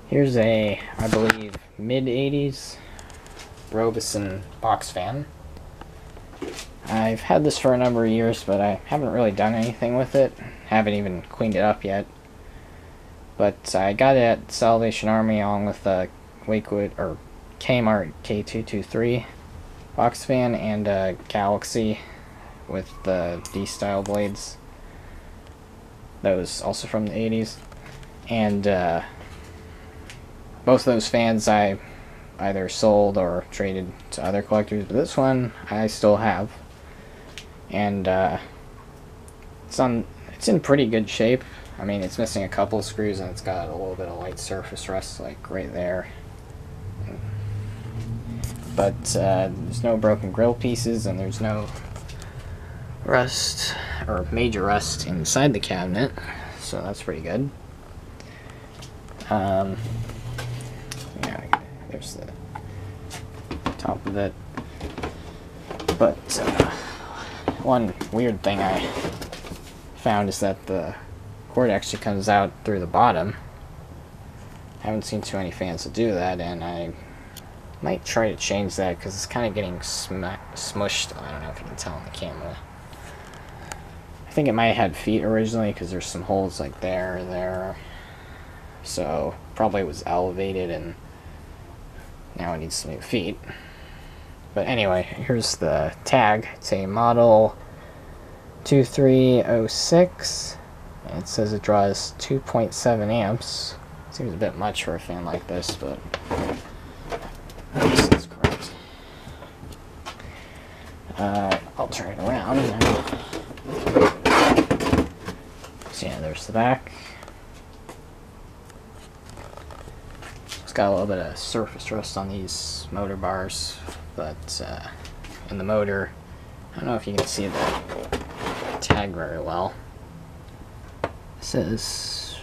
Here's a, I believe, mid-80s Robeson box fan. I've had this for a number of years, but I haven't really done anything with it. Haven't even cleaned it up yet. But I got it at Salvation Army along with a Lakewood or Kmart K223 box fan and a Galaxy with the D-style blades. That was also from the 80s. And both of those fans I either sold or traded to other collectors, but this one I still have. And it's in pretty good shape. I mean, it's missing a couple of screws and it's got a little bit of light surface rust, like right there. But there's no broken grill pieces and there's no rust or major rust inside the cabinet, so that's pretty good. Yeah, there's the top of it. But one weird thing I found is that the cord actually comes out through the bottom. I haven't seen too many fans to do that, and I might try to change that because it's kind of getting smushed. I don't know if you can tell on the camera. I think it might have had feet originally because there's some holes like there. So probably it was elevated and now it needs some new feet. But anyway, here's the tag. It's a model 2306. And it says it draws 2.7 amps. Seems a bit much for a fan like this, but this is correct. I'll turn it around now. So yeah, there's the back. It's got a little bit of surface rust on these motor bars, but in the motor, I don't know if you can see the tag very well. It says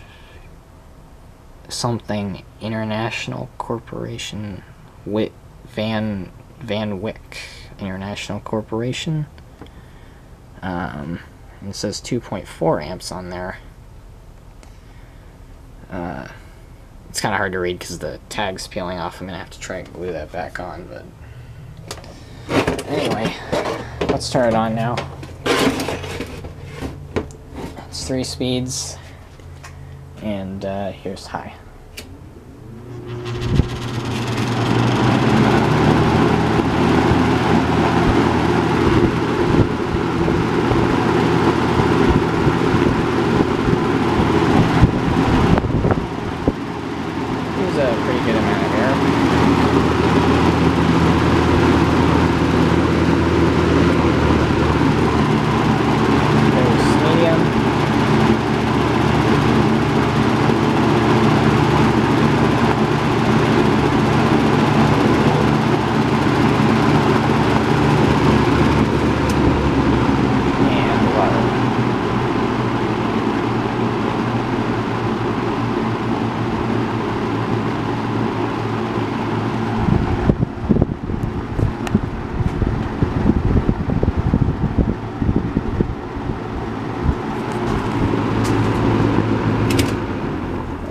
something International Corporation Van Wyck International Corporation. And it says 2.4 amps on there. It's kind of hard to read because the tag's peeling off. I'm gonna have to try and glue that back on, but anyway, let's turn it on now. It's 3 speeds, and here's high. A pretty good amount of air. There's medium. And low.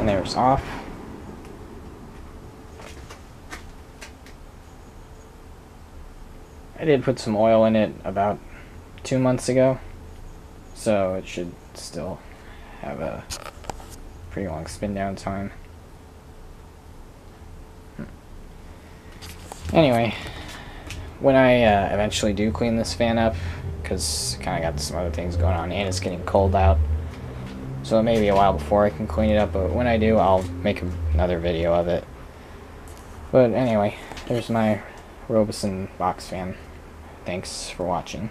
There's off. I did put some oil in it about 2 months ago, so it should still have a pretty long spin down time. Anyway, when I eventually do clean this fan up, because I kind of got some other things going on and it's getting cold out, so it may be a while before I can clean it up, but when I do, I'll make another video of it. But anyway, there's my Robeson box fan. Thanks for watching.